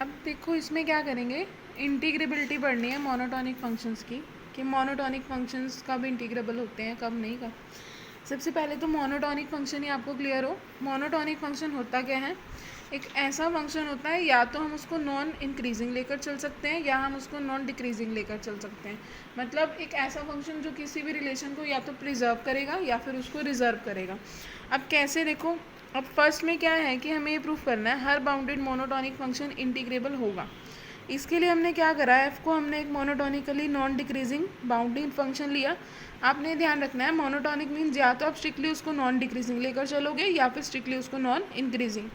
अब देखो इसमें क्या करेंगे, इंटीग्रेबिलिटी पढ़नी है मोनोटॉनिक फंक्शंस की, कि मोनोटॉनिक फंक्शंस कब इंटीग्रेबल होते हैं कब नहीं कब। सबसे पहले तो मोनोटॉनिक फंक्शन ही आपको क्लियर हो। मोनोटॉनिक फंक्शन होता क्या है, एक ऐसा फंक्शन होता है या तो हम उसको नॉन इंक्रीजिंग लेकर चल सकते हैं या हम उसको नॉन डिक्रीजिंग लेकर चल सकते हैं। मतलब एक ऐसा फंक्शन जो किसी भी रिलेशन को या तो प्रिजर्व करेगा या फिर उसको रिजर्व करेगा। अब कैसे, देखो अब फर्स्ट में क्या है कि हमें ये प्रूफ करना है हर बाउंडेड मोनोटॉनिक फंक्शन इंटीग्रेबल होगा। इसके लिए हमने क्या करा, एफ को हमने एक monotonically non decreasing bounded function लिया। आपने ध्यान रखना है मोनोटॉनिक मीन्स या तो आप स्ट्रिक्टली उसको नॉन डिक्रीजिंग लेकर चलोगे या फिर स्ट्रिक्टली उसको नॉन इंक्रीजिंग।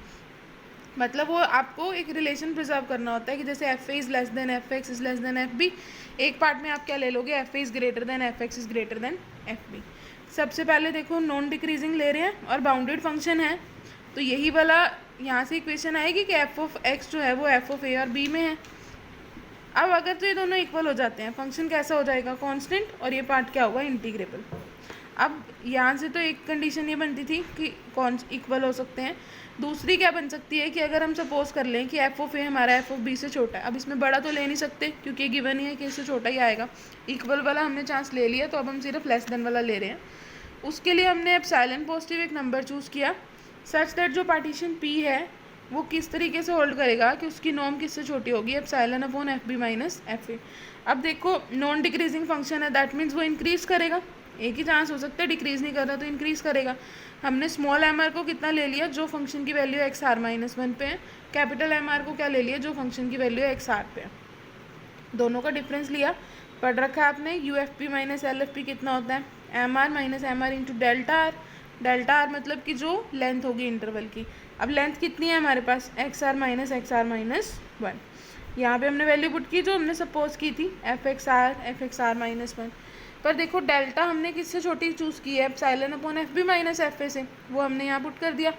मतलब वो आपको एक रिलेशन प्रिजर्व करना होता है कि जैसे f a is less than f x is less than f b, एक पार्ट में आप क्या ले लोगे, f a is greater than f x is greater than f b. सबसे पहले देखो नॉन डिक्रीजिंग ले रहे हैं और बाउंडेड फंक्शन है, तो यही वाला यहाँ से इक्वेशन आएगी कि एफ ऑफ एक्स जो है वो एफ ऑफ ए और बी में है। अब अगर तो ये दोनों इक्वल हो जाते हैं, फंक्शन कैसा हो जाएगा, कांस्टेंट, और ये पार्ट क्या होगा, इंटीग्रेबल। अब यहाँ से तो एक कंडीशन ये बनती थी कि कौन इक्वल हो सकते हैं। दूसरी क्या बन सकती है कि अगर हम सपोज कर लें कि एफ ऑफ ए हमारा एफ ऑफ बी से छोटा है। अब इसमें बड़ा तो ले नहीं सकते क्योंकि ये गिवन ही है कि इससे छोटा ही आएगा। इक्वल वाला हमने चांस ले लिया, तो अब हम सिर्फ लेस देन वाला ले रहे हैं। उसके लिए हमने एप्सिलॉन पॉजिटिव एक नंबर चूज़ किया सच दैट जो पार्टीशन पी है वो किस तरीके से होल्ड करेगा कि उसकी नॉर्म किससे छोटी होगी, epsilon upon f b minus f a. अब देखो नॉन डिक्रीजिंग फंक्शन है, दैट मीन्स वो इंक्रीज करेगा। एक ही चांस हो सकता है, डिक्रीज नहीं कर रहा तो इंक्रीज करेगा। हमने स्मॉल एम आर को कितना ले लिया, जो फंक्शन की value x r minus one पे है। कैपिटल एम आर को क्या ले लिया, जो फंक्शन की वैल्यू एक्स आर पे है। दोनों का डिफरेंस लिया, पढ़ रखा है आपने। U f P minus L f P कितना होता है, M r minus m r into delta r. Delta r मतलब कि जो लेंथ होगी इंटरवल की। अब लेंथ कितनी है हमारे पास, एक्स आर माइनस वन। यहाँ पे हमने वैल्यू पुट की जो हमने सपोज की थी, f x r minus one. पर देखो डेल्टा हमने किससे छोटी चूज़ की है, epsilon upon f b minus f a से, वो हमने यहाँ पुट कर दिया।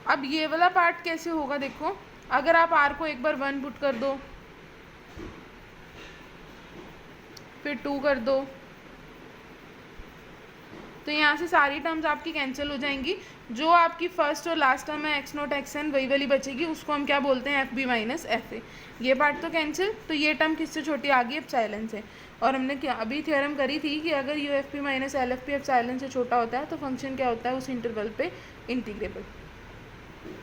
अब ये वाला पार्ट कैसे होगा, देखो अगर आप आर को एक बार वन पुट कर दो, फिर टू कर दो, तो यहाँ से सारी टर्म्स आपकी कैंसिल हो जाएंगी। जो आपकी फर्स्ट और लास्ट टर्म है एक्स नॉट एक्स एन, वही वाली बचेगी, उसको हम क्या बोलते हैं, f b minus f a. ये पार्ट तो कैंसिल, तो ये टर्म किससे छोटी आ गई, एप्सिलॉन से। और हमने क्या अभी थ्योरम करी थी कि अगर you f P minus L f P epsilon से छोटा होता है तो फंक्शन क्या होता है उस इंटरवल पे, इंटीग्रेबल।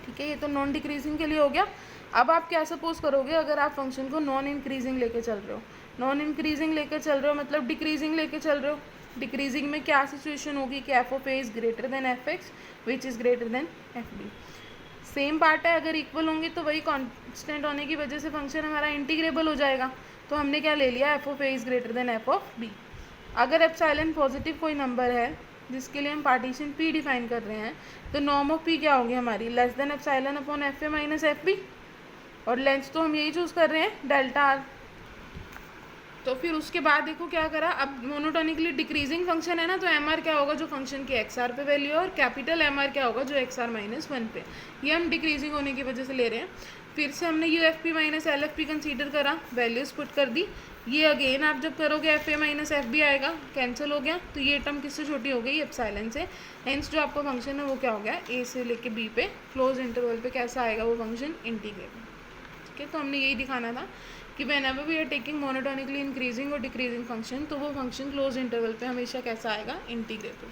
ठीक है, ये तो नॉन डिक्रीजिंग के लिए हो गया। अब आप क्या सपोज करोगे, अगर आप फंक्शन को नॉन इंक्रीजिंग लेके चल रहे हो, नॉन इंक्रीजिंग लेकर चल रहे हो मतलब डिक्रीजिंग लेके चल रहे हो। डिक्रीजिंग में क्या सिचुएशन होगी कि f of a is greater than f x which is greater than f b. Same part है, अगर इक्वल होंगे तो वही कांस्टेंट होने की वजह से फंक्शन हमारा इंटीग्रेबल हो जाएगा। तो हमने क्या ले लिया, f of a is greater than f of b. अगर एप्सिलॉन पॉजिटिव कोई नंबर है जिसके लिए हम पार्टीशन पी डिफाइन कर रहे हैं, तो नॉर्म ऑफ पी क्या होगी हमारी, less than epsilon upon f a minus f b. और लेंथ तो हम यही चूज़ कर रहे हैं, डेल्टा आर। तो फिर उसके बाद देखो क्या करा, अब मोनोटोनिकली डिक्रीजिंग फंक्शन है ना, तो एम आर क्या होगा जो फंक्शन की एक्स आर पे वैल्यू है, और कैपिटल एम आर क्या होगा जो एक्स आर माइनस वन पे। ये हम डिक्रीजिंग होने की वजह से ले रहे हैं। फिर से हमने u f P minus L f p consider करा, वैल्यूज पुट कर दी। ये अगेन आप जब करोगे f a minus f b आएगा, कैंसिल हो गया, तो ये टर्म किससे छोटी हो गई, एप्सिलॉन से। हेंस जो आपका फंक्शन है वो क्या हो गया, ए से लेके बी पे क्लोज इंटरवल पे कैसा आएगा वो फंक्शन, इंटीग्रेबल। ठीक है, तो हमने यही दिखाना था कि whenever we are taking monotonically increasing और डिक्रीजिंग फंक्शन, तो वो फंक्शन क्लोज इंटरवल पे हमेशा कैसा आएगा, इंटीग्रेबल।